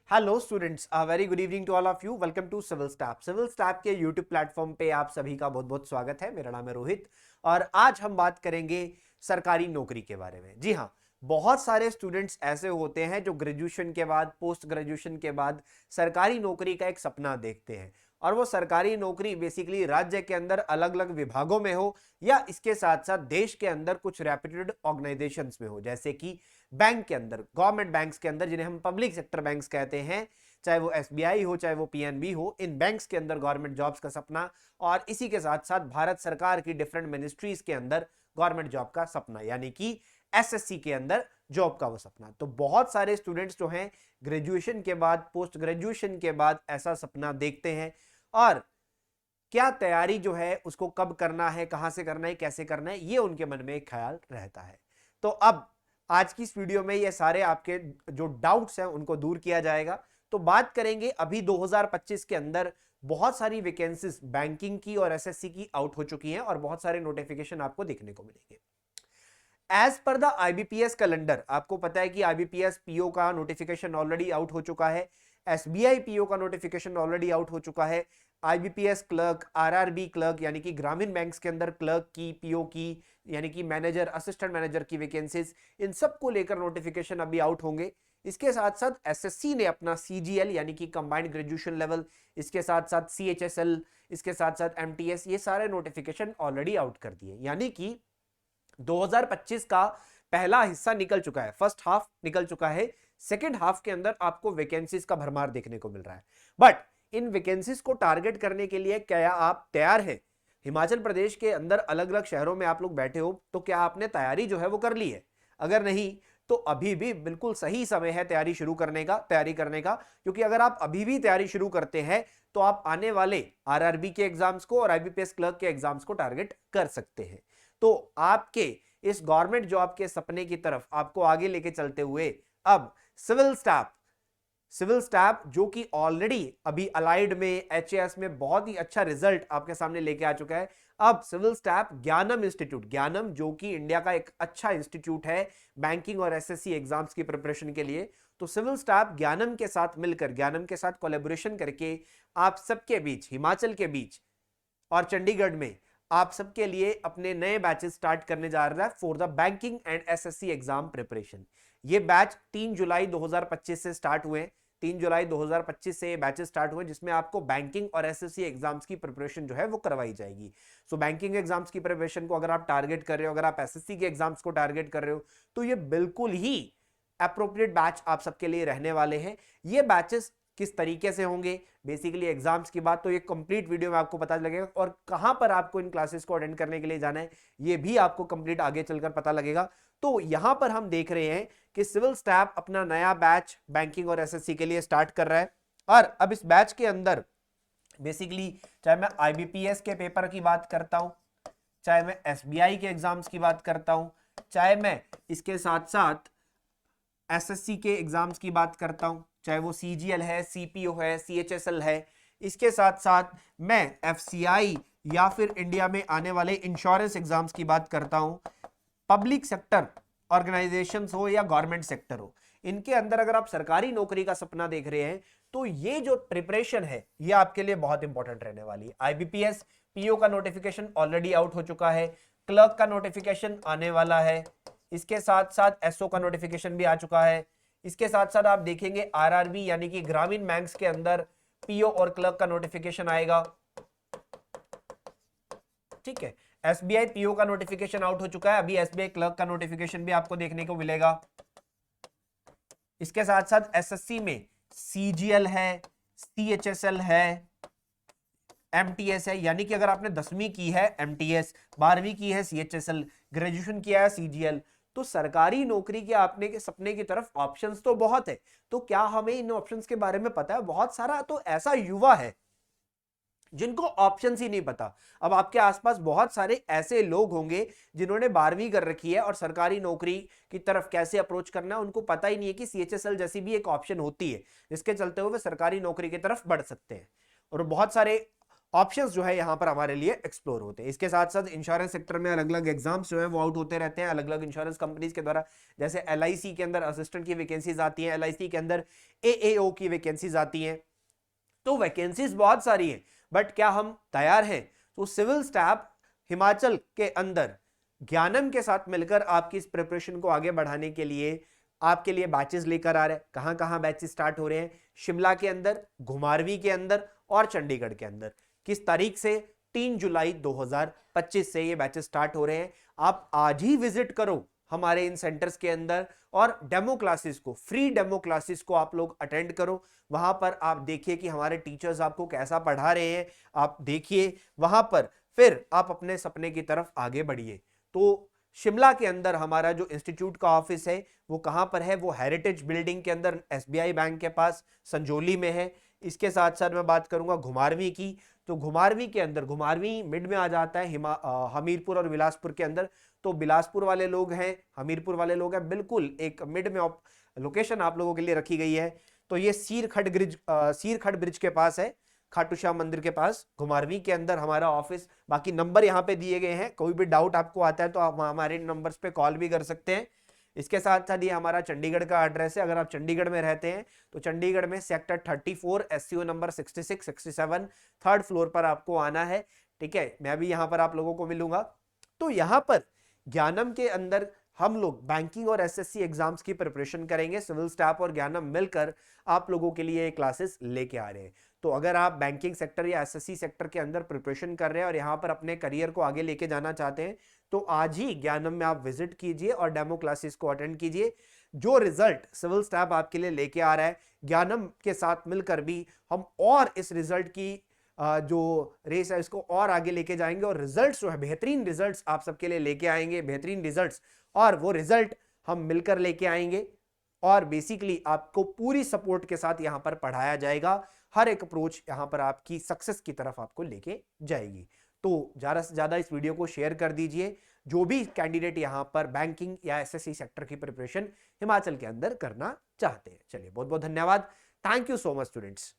Hello students, very good evening to all of you. Welcome to civil step. Civil step के YouTube platform पे आप सभी का बहुत बहुत स्वागत है। मेरा नाम है रोहित और आज हम बात करेंगे सरकारी नौकरी के बारे में। जी हाँ, बहुत सारे स्टूडेंट्स ऐसे होते हैं जो ग्रेजुएशन के बाद, पोस्ट ग्रेजुएशन के बाद सरकारी नौकरी का एक सपना देखते हैं और वो सरकारी नौकरी बेसिकली राज्य के अंदर अलग अलग विभागों में हो या इसके साथ साथ देश के अंदर कुछ रेप्यूटेड ऑर्गेनाइजेशंस में हो, जैसे कि बैंक के अंदर, गवर्नमेंट बैंक्स के अंदर, जिन्हें हम पब्लिक सेक्टर बैंक्स कहते हैं, चाहे वो एसबीआई हो चाहे वो पीएनबी हो। इन बैंक्स के अंदर गवर्नमेंट जॉब्स का सपना और इसी के साथ साथ भारत सरकार की डिफरेंट मिनिस्ट्रीज के अंदर गवर्नमेंट जॉब का सपना, यानी कि एसएससी के अंदर जॉब का वो सपना। तो बहुत सारे स्टूडेंट्स जो हैं ग्रेजुएशन के बाद, पोस्ट ग्रेजुएशन के बाद ऐसा सपना देखते हैं और क्या तैयारी जो है उसको कब करना है, कहां से करना है, कैसे करना है, ये उनके मन में एक ख्याल रहता है। तो अब आज की इस वीडियो में ये सारे आपके जो डाउट्स हैं उनको दूर किया जाएगा। तो बात करेंगे अभी 2025 के अंदर बहुत सारी वैकेंसीज बैंकिंग की और एसएससी की आउट हो चुकी हैं और बहुत सारे नोटिफिकेशन आपको देखने को मिलेंगे। As per the IBPS calendar, आपको पता है कि आईबीपीएस पीओ का नोटिफिकेशन ऑलरेडी आउट हो चुका है, एसबीआई पीओ का नोटिफिकेशन ऑलरेडी आउट हो चुका है, आईबीपीएस क्लर्क, आरआरबी क्लर्क यानी कि ग्रामीण बैंक्स के अंदर क्लर्क की, पीओ की यानी कि मैनेजर, असिस्टेंट मैनेजर की वैकेंसीज, इन सब को लेकर नोटिफिकेशन अभी आउट होंगे। इसके साथ साथ एसएससी ने अपना सीजीएल यानी कि कंबाइंड ग्रेजुएशन लेवल, इसके साथ साथ सीएचएसएल, इसके साथ साथ एमटीएस, ये सारे नोटिफिकेशन ऑलरेडी आउट कर दिए। यानी कि 2025 का पहला हिस्सा निकल चुका है, फर्स्ट हाफ निकल चुका है। सेकेंड हाफ के अंदर आपको वैकेंसीज का भरमार देखने को मिल रहा है। बट इन वैकेंसीज को टारगेट करने के लिए क्या आप तैयार हैं? हिमाचल प्रदेश के अंदर अलग अलग शहरों में आप लोग बैठे हो, तो क्या आपने तैयारी जो है वो कर ली है? अगर नहीं तो अभी भी बिल्कुल सही समय है तैयारी शुरू करने का, तैयारी करने का। क्योंकि अगर आप अभी भी तैयारी शुरू करते हैं तो आप आने वाले आरआरबी के एग्जाम्स को और आईबीपीएस क्लर्क के एग्जाम्स को टारगेट कर सकते हैं। तो आपके इस गवर्नमेंट जॉब के सपने की तरफ आपको आगे लेके चलते हुए अब सिविल स्टाफ जो कि ऑलरेडी अभी अलाइड में, एचएएस में बहुत ही अच्छा रिजल्ट आपके सामने लेके आ चुका है। अब सिविल स्टाफ ज्ञानम इंस्टीट्यूट, ज्ञानम जो कि इंडिया का एक अच्छा इंस्टीट्यूट है बैंकिंग और एसएससी एग्जाम्स की प्रिपरेशन के लिए, तो सिविल स्टाफ ज्ञानम के साथ मिलकर, ज्ञानम के साथ कोलैबोरेशन करके आप सबके बीच, हिमाचल के बीच और चंडीगढ़ में आप सबके लिए अपने नए बैचेस स्टार्ट करने जा रहा है for the banking and SSC exam preparation. ये बैच 3 जुलाई 2025 से स्टार्ट हुए। 3 जुलाई 2025 से ये बैचेस स्टार्ट हुए जिसमें आपको बैंकिंग और एसएससी एग्जाम्स की प्रिपरेशन जो है वो करवाई जाएगी। सो बैंकिंग एग्जाम्स की प्रिपरेशन को अगर आप टारगेट कर रहे हो, अगर आप एसएससी के एग्जाम्स को टारगेट कर रहे हो, तो ये बिल्कुल ही अप्रोप्रिएट बैच आप सबके लिए रहने वाले हैं। ये बैचेस किस तरीके से होंगे, बेसिकली एग्जाम्स की बात तो ये कंप्लीट वीडियो में आपको पता लगेगा, और कहां पर आपको इन क्लासेस को अटेंड करने के लिए जाना है ये भी आपको कंप्लीट आगे चलकर पता लगेगा। तो यहां पर हम देख रहे हैं कि सिविल स्टाफ अपना नया बैच बैंकिंग और एसएससी के लिए स्टार्ट कर रहा है। और अब इस बैच के अंदर बेसिकली चाहे मैं आईबीपीएस के पेपर की बात करता हूं, चाहे मैं एसबीआई के एग्जाम्स की बात करता हूं, चाहे मैं इसके साथ साथ एसएससी के एग्जाम्स की बात करता हूं, चाहे वो सीजीएल है, सीपीओ है, सीएचएसएल है, इसके साथ साथ मैं एफसीआई या फिर इंडिया में आने वाले इंश्योरेंस एग्जाम्स की बात करता हूं, पब्लिक सेक्टर ऑर्गेनाइजेशंस हो या गवर्नमेंट सेक्टर हो, इनके अंदर अगर आप सरकारी नौकरी का सपना देख रहे हैं तो ये जो प्रिपरेशन है ये आपके लिए बहुत इंपॉर्टेंट रहने वाली है। आईबीपीएस पीओ का नोटिफिकेशन ऑलरेडी आउट हो चुका है, क्लर्क का नोटिफिकेशन आने वाला है, इसके साथ साथ एसओ का नोटिफिकेशन भी आ चुका है। इसके साथ साथ आप देखेंगे आरआरबी यानी कि ग्रामीण बैंक्स के अंदर पीओ और क्लर्क का नोटिफिकेशन आएगा। ठीक है, एसबीआई पीओ का नोटिफिकेशन आउट हो चुका है, अभी एसबीआई क्लर्क का नोटिफिकेशन भी आपको देखने को मिलेगा। इसके साथ साथ एसएससी में सीजीएल है, सीएचएसएल है, एमटीएस है, यानी कि अगर आपने 10वीं की है एमटीएस, 12वीं की है सीएचएसएल, ग्रेजुएशन किया है सीजीएल, तो सरकारी नौकरी के आपने के सपने की तरफ ऑप्शंस तो बहुत है। तो क्या हमें इन ऑप्शंस के बारे में पता है? बहुत सारा तो ऐसा युवा है जिनको ऑप्शंस ही नहीं पता। अब आपके आसपास बहुत सारे ऐसे लोग होंगे जिन्होंने 12वीं कर रखी है और सरकारी नौकरी की तरफ कैसे अप्रोच करना है उनको पता ही नहीं है कि सीएचएसएल जैसी भी एक ऑप्शन होती है जिसके चलते हुए वे सरकारी नौकरी की तरफ बढ़ सकते हैं। और बहुत सारे ऑप्शंस जो है यहाँ पर हमारे लिए एक्सप्लोर होते हैं। इसके साथ साथ इंश्योरेंस सेक्टर में अलग अलग एग्जाम्स जो है वो आउट होते रहते हैं अलग अलग इंश्योरेंस कंपनीज के द्वारा। जैसे LIC के अंदर असिस्टेंट की वैकेंसीज आती हैं, LIC के अंदर AAO की वैकेंसीज आती हैं। तो वैकेंसीज बहुत सारी हैं, बट क्या हम तैयार हैं? तो सिविल स्टाफ हिमाचल के अंदर ज्ञानम के साथ मिलकर आपकी इस प्रिपरेशन को आगे बढ़ाने के लिए आपके लिए बैचेस लेकर आ रहे हैं। कहां कहां बैचेस स्टार्ट हो रहे हैं? शिमला के अंदर, घुमारवी के अंदर और चंडीगढ़ के अंदर। किस तारीख से? 3 जुलाई 2025 से ये बैचेस स्टार्ट हो रहे हैं। आप आज ही विजिट करो हमारे इन सेंटर्स के अंदर और डेमो क्लासेस को, फ्री डेमो क्लासेस को आप लोग अटेंड करो। वहां पर आप देखिए कि हमारे टीचर्स आपको कैसा पढ़ा रहे हैं, आप देखिए वहां पर, फिर आप अपने सपने की तरफ आगे बढ़िए। तो शिमला के अंदर हमारा जो इंस्टीट्यूट का ऑफिस है वो कहां पर है? वो हेरिटेज बिल्डिंग के अंदर SBI बैंक के पास संजोली में है। इसके साथ साथ मैं बात करूंगा घुमारवी की, तो घुमारवी के अंदर, घुमारवी मिड में आ जाता है हमीरपुर और बिलासपुर के अंदर। तो बिलासपुर वाले लोग हैं, हमीरपुर वाले लोग हैं, बिल्कुल एक मिड में लोकेशन आप लोगों के लिए रखी गई है। तो ये सीरखड़ ब्रिज के पास है, खाटू श्याम मंदिर के पास, घुमारवी के अंदर हमारा ऑफिस। बाकी नंबर यहाँ पे दिए गए हैं, कोई भी डाउट आपको आता है तो आप हमारे नंबर्स पे कॉल भी कर सकते हैं। इसके साथ साथ ये हमारा चंडीगढ़ का एड्रेस है। अगर आप चंडीगढ़ में रहते हैं तो चंडीगढ़ में sector 34 SCO number 66 67 3rd floor पर आपको आना है। ठीक है, मैं भी यहाँ पर आप लोगों को मिलूंगा। तो यहाँ पर ज्ञानम के अंदर हम लोग बैंकिंग और SSC एग्जाम्स की प्रिपरेशन करेंगे। सिविल स्टाफ और ज्ञानम मिलकर आप लोगों के लिए क्लासेस लेके आ रहे हैं। तो अगर आप बैंकिंग सेक्टर या SSC सेक्टर के अंदर प्रिपरेशन कर रहे हैं और यहाँ पर अपने करियर को आगे लेके जाना चाहते हैं तो आज ही ज्ञानम में आप विजिट कीजिए और डेमो क्लासेस को अटेंड कीजिए। जो रिजल्ट सिविल स्टाफ आपके लिए लेके आ रहा है, ज्ञानम के साथ मिलकर भी हम और इस रिजल्ट की जो रेस है इसको और आगे लेके जाएंगे और रिजल्ट्स जो है बेहतरीन रिजल्ट्स आप सबके लिए लेके आएंगे, बेहतरीन रिजल्ट्स। और वो रिजल्ट हम मिलकर लेके आएंगे और बेसिकली आपको पूरी सपोर्ट के साथ यहाँ पर पढ़ाया जाएगा। हर एक अप्रोच यहाँ पर आपकी सक्सेस की तरफ आपको लेके जाएगी। तो ज्यादा से ज्यादा इस वीडियो को शेयर कर दीजिए जो भी कैंडिडेट यहाँ पर बैंकिंग या SSC सेक्टर की प्रिपरेशन हिमाचल के अंदर करना चाहते हैं। चलिए, बहुत बहुत धन्यवाद। Thank you so much students.